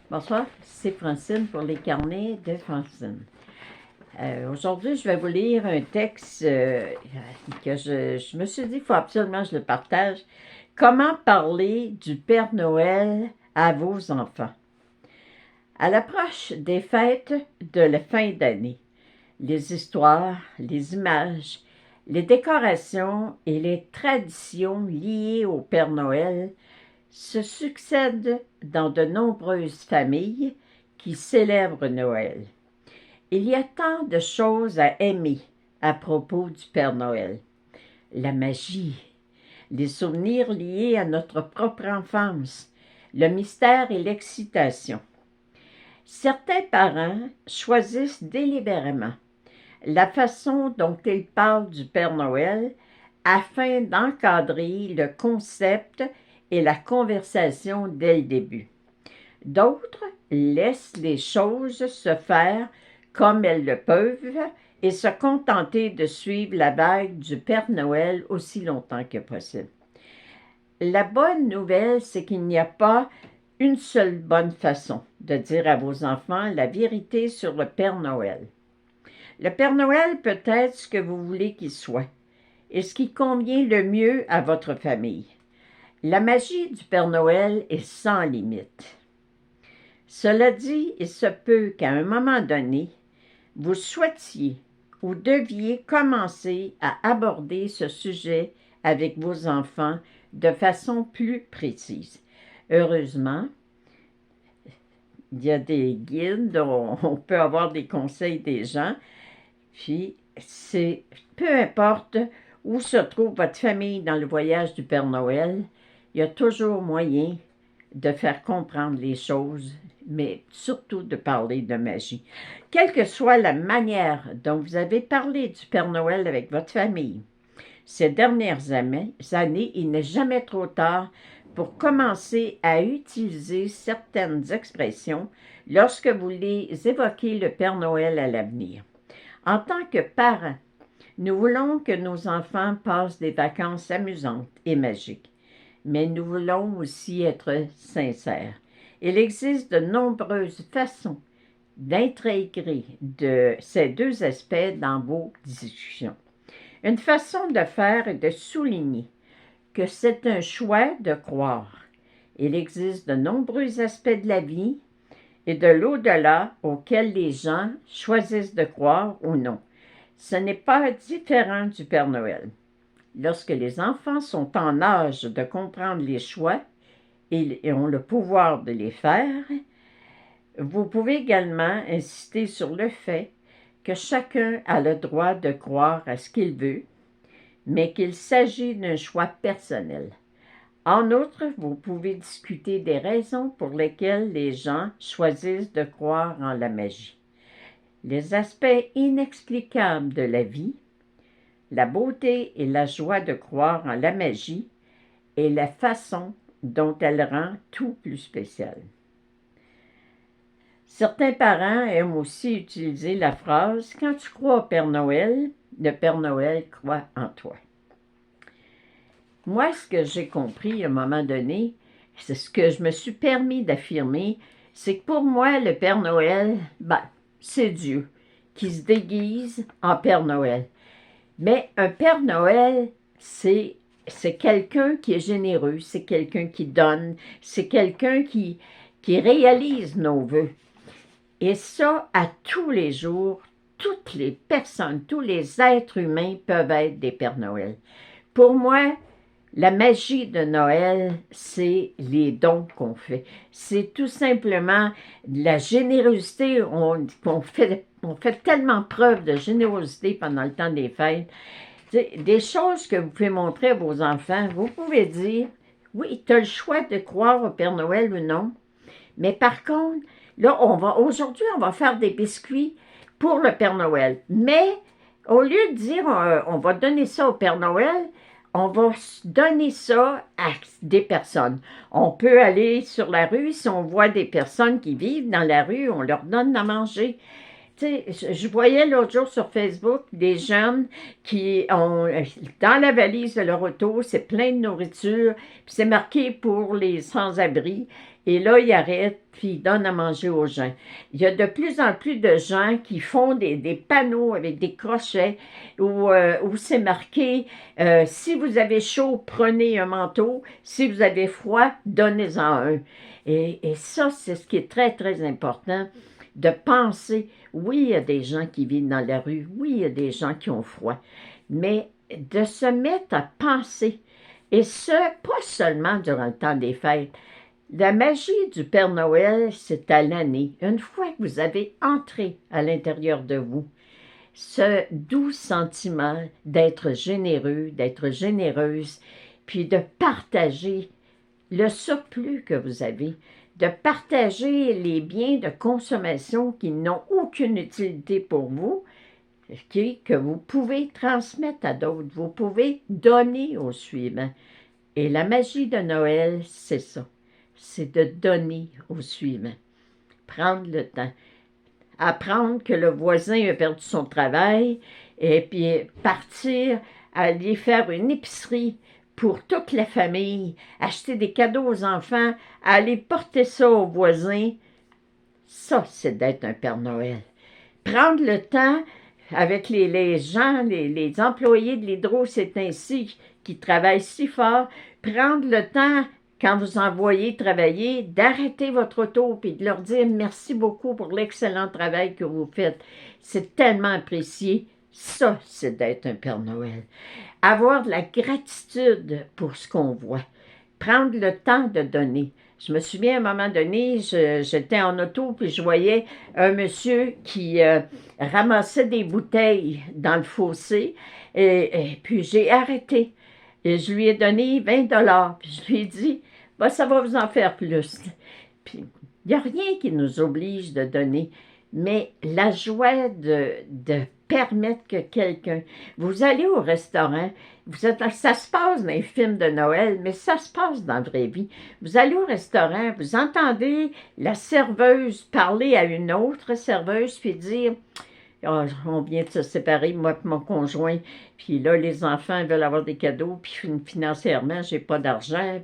Bonsoir, c'est Francine pour les carnets de Francine. Aujourd'hui, je vais vous lire un texte que je me suis dit, il faut absolument que je le partage. Comment parler du Père Noël à vos enfants? À l'approche des fêtes de la fin d'année, les histoires, les images, les décorations et les traditions liées au Père Noël se succèdent dans de nombreuses familles qui célèbrent Noël. Il y a tant de choses à aimer à propos du Père Noël. La magie, les souvenirs liés à notre propre enfance, le mystère et l'excitation. Certains parents choisissent délibérément la façon dont ils parlent du Père Noël afin d'encadrer le concept et la conversation dès le début. D'autres laissent les choses se faire comme elles le peuvent et se contenter de suivre la vague du Père Noël aussi longtemps que possible. La bonne nouvelle, c'est qu'il n'y a pas une seule bonne façon de dire à vos enfants la vérité sur le Père Noël. Le Père Noël peut être ce que vous voulez qu'il soit et ce qui convient le mieux à votre famille. La magie du Père Noël est sans limite. Cela dit, il se peut qu'à un moment donné, vous souhaitiez ou deviez commencer à aborder ce sujet avec vos enfants de façon plus précise. Heureusement, il y a des guides dont on peut avoir des conseils des gens, puis peu importe où se trouve votre famille dans le voyage du Père Noël, il y a toujours moyen de faire comprendre les choses, mais surtout de parler de magie. Quelle que soit la manière dont vous avez parlé du Père Noël avec votre famille, ces dernières années, il n'est jamais trop tard pour commencer à utiliser certaines expressions lorsque vous les évoquez le Père Noël à l'avenir. En tant que parents, nous voulons que nos enfants passent des vacances amusantes et magiques, mais nous voulons aussi être sincères. Il existe de nombreuses façons d'intégrer ces deux aspects dans vos discussions. Une façon de faire est de souligner que c'est un choix de croire. Il existe de nombreux aspects de la vie et de l'au-delà auxquels les gens choisissent de croire ou non. Ce n'est pas différent du Père Noël. Lorsque les enfants sont en âge de comprendre les choix et ont le pouvoir de les faire, vous pouvez également insister sur le fait que chacun a le droit de croire à ce qu'il veut, mais qu'il s'agit d'un choix personnel. En outre, vous pouvez discuter des raisons pour lesquelles les gens choisissent de croire en la magie. Les aspects inexplicables de la vie, la beauté et la joie de croire en la magie et la façon dont elle rend tout plus spécial. Certains parents aiment aussi utiliser la phrase « Quand tu crois au Père Noël, le Père Noël croit en toi ». Moi, ce que j'ai compris à un moment donné, c'est ce que je me suis permis d'affirmer, c'est que pour moi, le Père Noël, c'est Dieu qui se déguise en Père Noël. Mais un Père Noël, c'est quelqu'un qui est généreux, c'est quelqu'un qui donne, c'est quelqu'un qui réalise nos vœux. Et ça, à tous les jours, toutes les personnes, tous les êtres humains peuvent être des Pères Noël. Pour moi, la magie de Noël, c'est les dons qu'on fait. C'est tout simplement la générosité. On fait tellement preuve de générosité pendant le temps des fêtes. Des choses que vous pouvez montrer à vos enfants. Vous pouvez dire, oui, tu as le choix de croire au Père Noël ou non. Mais par contre, là, aujourd'hui, on va faire des biscuits pour le Père Noël. Mais au lieu de dire, on va donner ça au Père Noël, on va donner ça à des personnes. On peut aller sur la rue, si on voit des personnes qui vivent dans la rue, on leur donne à manger. Tu sais, je voyais l'autre jour sur Facebook des jeunes qui ont, dans la valise de leur auto, c'est plein de nourriture, puis c'est marqué pour les sans-abri. Et là, ils arrêtent, puis ils donnent à manger aux gens. Il y a de plus en plus de gens qui font des panneaux avec des crochets où c'est marqué si vous avez chaud, prenez un manteau. Si vous avez froid, donnez-en un. Et ça, c'est ce qui est très, très important, de penser. Oui, il y a des gens qui vivent dans la rue. Oui, il y a des gens qui ont froid. Mais de se mettre à penser, et ce, pas seulement durant le temps des fêtes. La magie du Père Noël, c'est à l'année. Une fois que vous avez entré à l'intérieur de vous, ce doux sentiment d'être généreux, d'être généreuse, puis de partager le surplus que vous avez, de partager les biens de consommation qui n'ont aucune utilité pour vous, que vous pouvez transmettre à d'autres, vous pouvez donner aux suivants. Et la magie de Noël, c'est ça, c'est de donner aux suivants, prendre le temps, apprendre que le voisin a perdu son travail et puis partir, aller faire une épicerie pour toute la famille, acheter des cadeaux aux enfants, aller porter ça aux voisins. Ça, c'est d'être un Père Noël. Prendre le temps avec les gens, les employés de l'Hydro, c'est ainsi, qui travaillent si fort, prendre le temps, quand vous envoyez travailler, d'arrêter votre auto et de leur dire merci beaucoup pour l'excellent travail que vous faites. C'est tellement apprécié. Ça, c'est d'être un Père Noël. Avoir de la gratitude pour ce qu'on voit. Prendre le temps de donner. Je me souviens, à un moment donné, j'étais en auto, puis je voyais un monsieur qui ramassait des bouteilles dans le fossé, et puis j'ai arrêté. Et je lui ai donné 20 $, puis je lui ai dit, bah, ça va vous en faire plus. Puis, il n'y a rien qui nous oblige de donner, mais la joie de permettre que quelqu'un... Vous allez au restaurant, ça se passe dans les films de Noël, mais ça se passe dans la vraie vie. Vous allez au restaurant, vous entendez la serveuse parler à une autre serveuse, puis dire... Oh, on vient de se séparer, moi et mon conjoint, puis là, les enfants veulent avoir des cadeaux, puis financièrement, j'ai pas d'argent,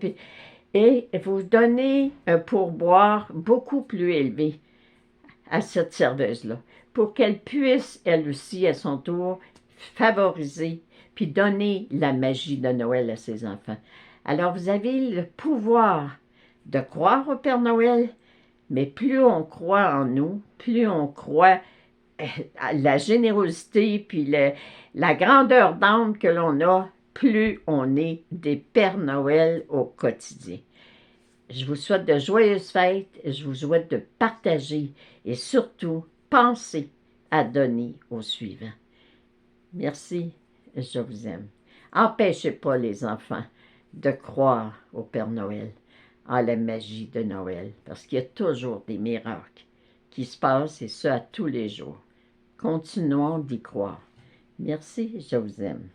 et vous donnez un pourboire beaucoup plus élevé à cette serveuse-là, pour qu'elle puisse, elle aussi, à son tour, favoriser, puis donner la magie de Noël à ses enfants. Alors, vous avez le pouvoir de croire au Père Noël, mais plus on croit en nous, plus on croit la générosité puis la grandeur d'âme que l'on a, plus on est des Pères Noël au quotidien. Je vous souhaite de joyeuses fêtes, je vous souhaite de partager et surtout, pensez à donner aux suivants. Merci, je vous aime. Empêchez pas les enfants de croire au Père Noël, en la magie de Noël, parce qu'il y a toujours des miracles qui se passent, et ce, à tous les jours. Continuons d'y croire. Merci, je vous aime.